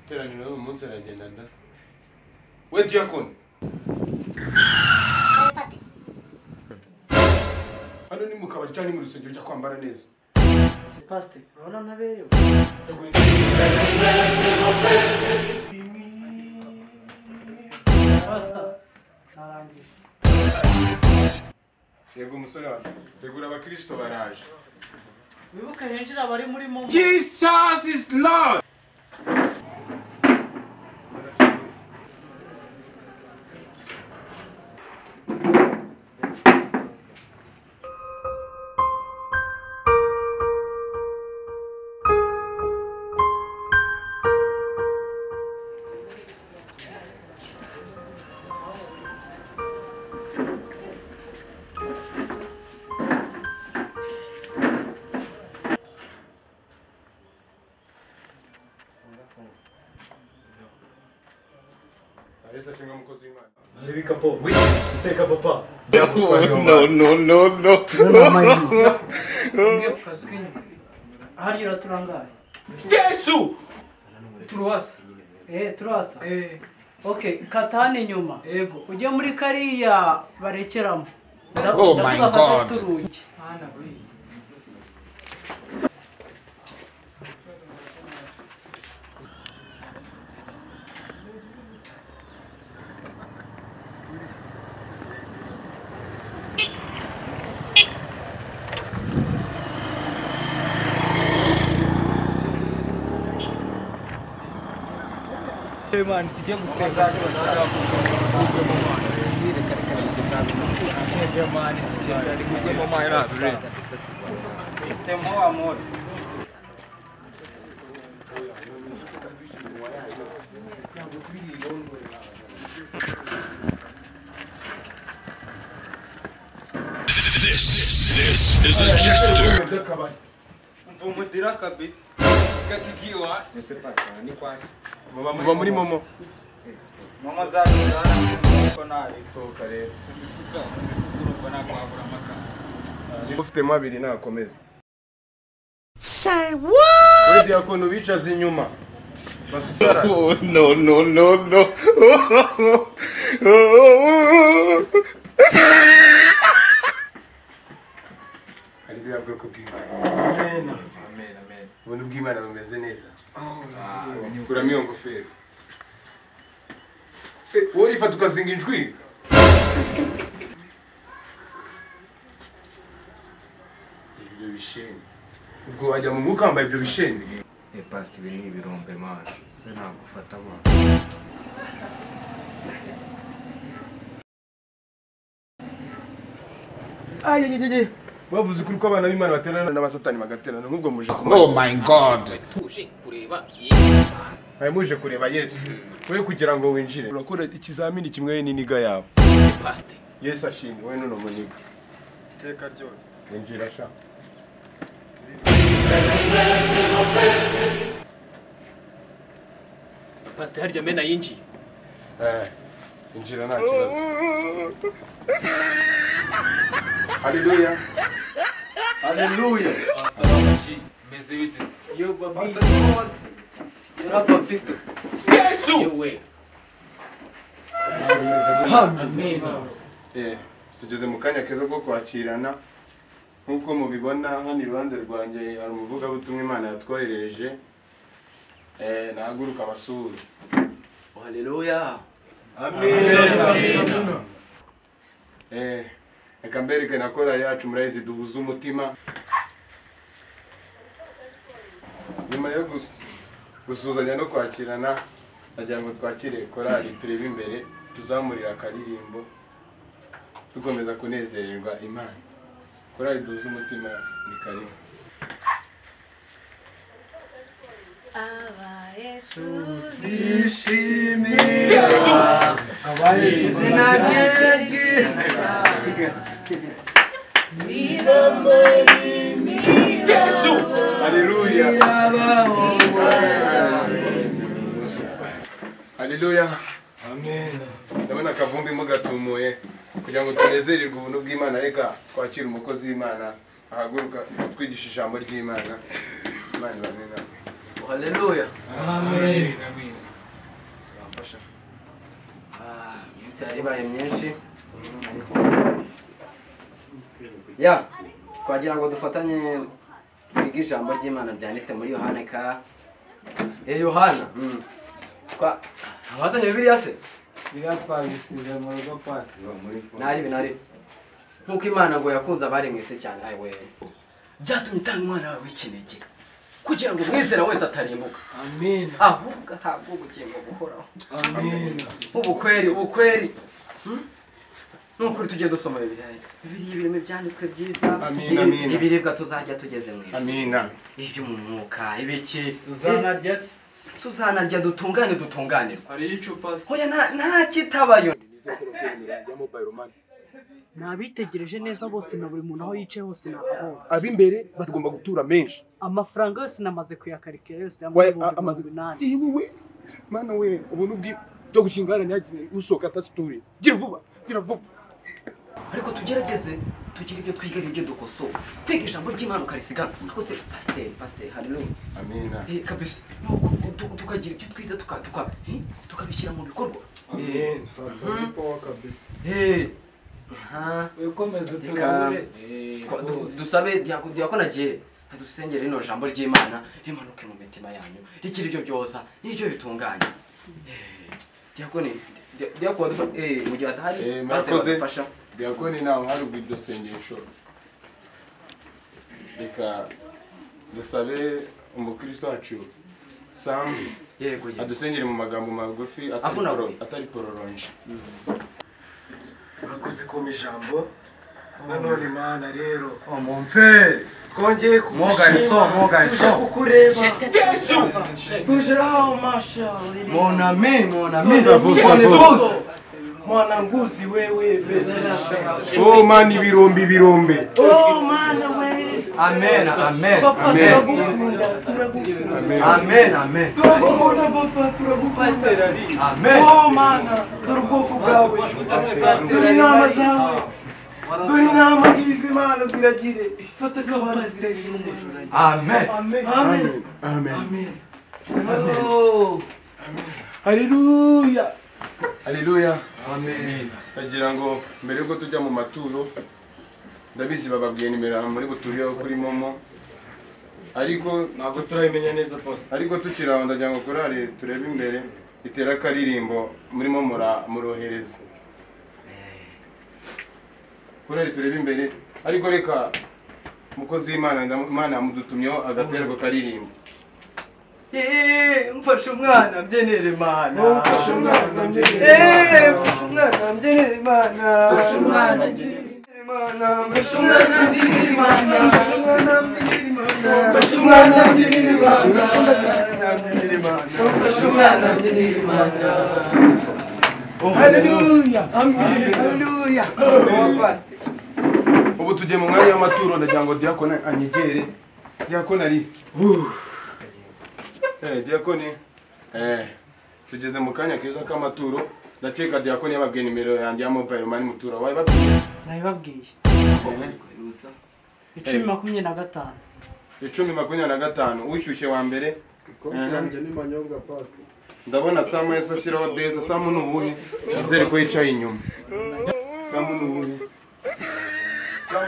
teraniro umunsi aragenda da we diakon hano ni mukabari cyane mu rusengero cyo kwambara neza pastor urabona ntaberewe pastor narangije yego umusore wacu tegura abakristo baraje wibuke hinjira bari muri momo Jesus is Lord. Revika po. Teka papa. No. Hariya turangaye. Jesus! Turuasa. Turuasa. Okay, katani nyuma. Yego. Uje muri kariya barekeramo. Oh my God. Ana buri. Man, tujye gusenga This is a jester. Mvumudira kabisa. Kakikiwa. Ni kwasi. Muba muri momo. Mama zaje ko nari sohoka rero. Ko nakwagura amaka. Ufite mabiri nakomeza. Say what? We diakon ubicaza inyuma. Basutara. No. Haleluya bwoko bw'Imana. Amen. Ubuntu bw'Imana bumeze neza. Kuramo iyo ngofero. Wowe ifata ukazinga injwi. Ibyo bisheni. Ubwo wajya mu mwuka wambaye ibyo bisheni. Pastor ibi ni ibirombe man. Se nagufata ba. Ayeyeye. Bavuze kuri ko abana b'Imana baterana n'abasatani bagaterana nk'ubwo muje Oh my God. Tuje kureba Ayo muje kureba Yesu. Wewe kugira ngo winjire. Urakora ikizamini kimwe n'iniga yawe. pastor. Yesu ashimwe we nuno muniga. Teka ryose. Winjira sha. Pastor harya mena yinji. Injira nta kibazo. Haleluya. Haleluya. Asalamuji. Meze bite. Yo babi. Yora papito. Yesu. Yo we. Amen. Tugeze mu kanya keza ko kwakirana. Nkuko mubibona hano iruhande rwanjye hari umuvugabutumwa Imana yatwoherereje. Nahaguruka abasura. Haleluya. Amen. Reka mbereke na korali yacu murayizi duhuza umutima. Nyuma yo gusuzanya no kwakirana nagira ngo twakire korali turebe imbere tuzamurira akaririmbo dukomeza kunezererwa Imana. Korali duhuza umutima ni karibu. Aba Yesu Nishimira. Aba Yesu izina rye. Yesu. Haleluya. Haleluya. Amen. Ndabona akavumbi mugatumuye kugira ngo tunezererwe ubuntu bw'Imana. Reka twakire umukozi w'Imana ahaguruka atwigisha ijambo ry'Imana. Imana ibane nawe. Haleluya. Amen. Iminsi yari ibaye myinshi. Ya, twagira ngo dufatanye kwiga ijambo ry'Imana ryanditse muri Yohana ka Yohana. Wazanye Bibiliya se? Biriya twabisize mu rugo pasi. Nari. Nkuko Imana ngo yakunze abari mwese cyane ayiwe. Byatumye itanga umwana wawe w'ikinege. Kugira ngo umwizera wese atarimbuka. Amen. Ahubwo ntabwo ubugingo buhoraho. Amen. Ubukweri. Nukuri tugiye dusoma Bibiliya. Bibiliya ibirimo ibyanditswe byiza. Amen. Ibiribwa tuzajya tugeze mu ijuru. Amina. Ibyo mu mwuka, ibiki. Tuzanarya Tuzatunganirwa. hari icupa. Hoya nta kitabayo. nabitegereje neza bose na buri muntu aho yicaye hose nahabonye. Ab'imbere batugomba gutura menshi. Amafaranga yose namaze kuyakarikira yose Amaze $8,000. Iwe mana we ubuntu bwo gushingana nyagiye usoka atatuture. Gira vuba. Ariko tugerageze tugira ibyo twiga ibyo dukosora. Kwiga ijambo ry'Imana ukarisigana. Ako se pastor, haleluya. Amina. Kabisa. Tukagira ibyo twiza tukabishyira mu bikorwa. Amen. Ukomeze turabure. Dusabe diakona gihe adusengere rino jambo ry'Imana rimanuke mu mitima yanyu rikiri ibyo byoza n'ibyo bitunganye. Diakoni mu gihe adahari murakoze. Diakoni nawe hari ubwo sengesho. Reka dusabe umukristo wacu Sam yego adusengere mu magambo magufi atari pororonje. Urakoze kuma ijambo. Nanone Imana rero. Mon frère. Twongeye Moganiso. kukureba. Tuje aho masha. Mon ami. Mwana nguzi wewe beza. Oh mani birombe. Oh mana we. Amen. Papa turagukunda. Amen. Turagukunda papa turagukunda. Amen. Oh mana turubwoko bwawe. Dore inama zawe. Dore inama z'Imana ziragire. Fata kabana ziragire n'umujura. Amen. Amen. Oh. Haleluya. Haleluya. Amen. Agira ngo mbere yuko tujya mu maturo ndabizi bababwiye nimero muri buturiyeho kuri momo ariko Ntabwo turabimenya neza post. ariko tukiraho ndagira ngo korari turebe imbere itera karirimbo murimo murohereza korari turebe imbere ariko reka mukozi w'Imana Imana yamudutumyeho agatera ko karirimbo. Mfashe umwana mbyinira Imana. Mfashe umwana mbyinira Imana. Mfashe umwana mbyinira Imana. Mfashe umwana mbyinira Imana. Mfashe umwana mbyinira Imana. Mfashe umwana mbyinira Imana. Haleluya. Haleluya. Ubu tugiye mu mwanya w'amaturo ndagira ngo Diakoni anyegere. Diakoni ari Diakoni tugeze mu kanya keza k'amaturo ndakeka Diakoni yababwiye nimero yanjye ya mobile money mutura wayi babwiye Nabibabwiye. 10:25. 10:25 wishyushye wa mbere. Ndabona Samu yese ashyiraho Deza. Samu nubuhe izere ko yicaye inyuma. Samu nubuhe Samu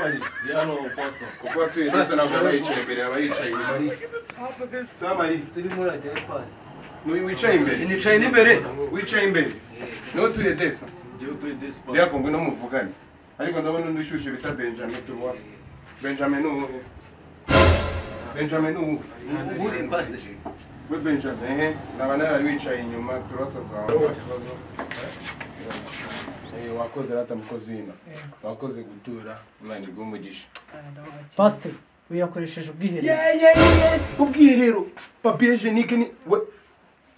Yano pastor. kuko atuye Deza ntabwo aba yicaye imbere aba yicaye inyuma ari Samu ari Turimo radiyo pastor. n'uyu wicaye imbere. Nicaye n'imbere. Wicaye imbere niho tuye Deza. Ngiye tuye this pastor. Diakoni no muvugane ariko ndabona undi ushyushye bita Benjamin tuwa. Benjamin nubuhe Uri pastor. we Benjamin nabana yari wicaye inyuma turasaza wakoze rata mukozi w'Imana wakoze gutura Imana igumugisha. Pastor, uyakoresheje ubwiherero. Ubwiherero. Papier hygienique ni we.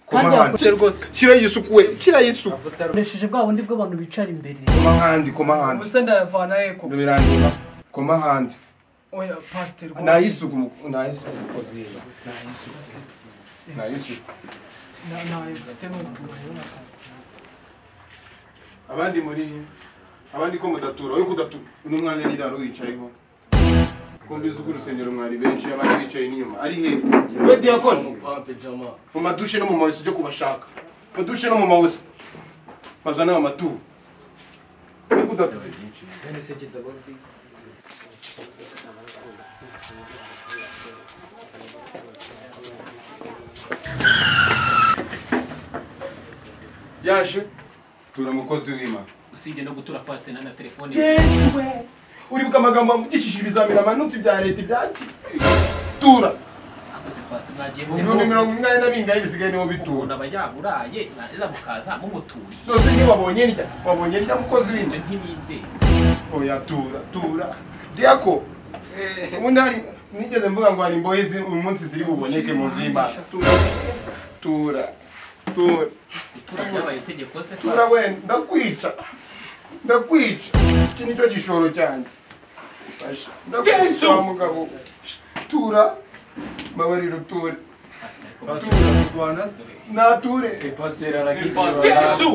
Kandi yakoresheje rwose. Shira yisuku we. Shira yisuku. Ukoresheje bwa bundi bw'abantu bicara imbere. Koma handi. Ubusa ndavana eko. Birangira. Koma handi. Oya pastor. Nayisuku mukozi w'Imana. Nayisuku. Abandi ko mudatura, uyu kudatura n'umwanya n'iraro wicayeho. kumbiza uko urusengero mwari benshi abandi bicaye n'inyuma ari he we diakoni mu madushe no mu mawese ujye kubashaka madushe no mu mawese bazana amaturu yaje tura mukozi w'Imana usibye no gutura pasiteri na telefone yewe uribuka amagambo amvugishije ibizamini amanutse bya leta ibyaki tura ibihumbi 40 na bingahe bisigaye niho bitura aba yaburaye nageza mukaza mumuturiye nose niba wabonye rya mukozi w'inje ntibinde oya tura diako ubundi hari nigeze mvuga ngo hari imbohe uyu munsi ziri buboneke mu by'Imana tura byabaye itegeko se tura we ndakwica iki nicyo gishoro cyanjye ndakwica mugabo tura babarira ture nature pasiteri aragiye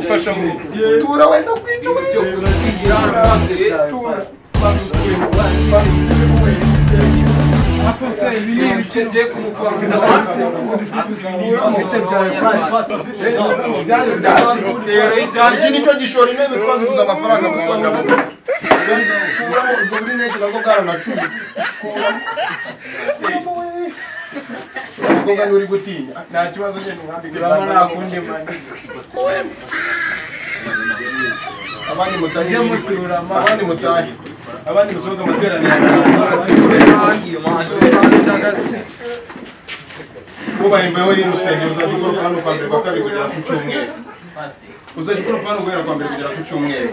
fasha mu tura we ndakwica tura akose ibintu biceze kumupfangiza iki nicyo gishoro intebe twazibuza amafaranga musanga ubwo buri neke nabwo bwaranacumi ubwo ngani uri gutinya nta kibazo nyine umwambike nakundi mani abandi mutahe abandi musohoka amateraniro mubahembeho y'urusengero uzajya ukora hano kwa mbere kwa kabiri kugera ku cyumweru uzajya ukora hano guhera kwa mbere kugera ku cyumweru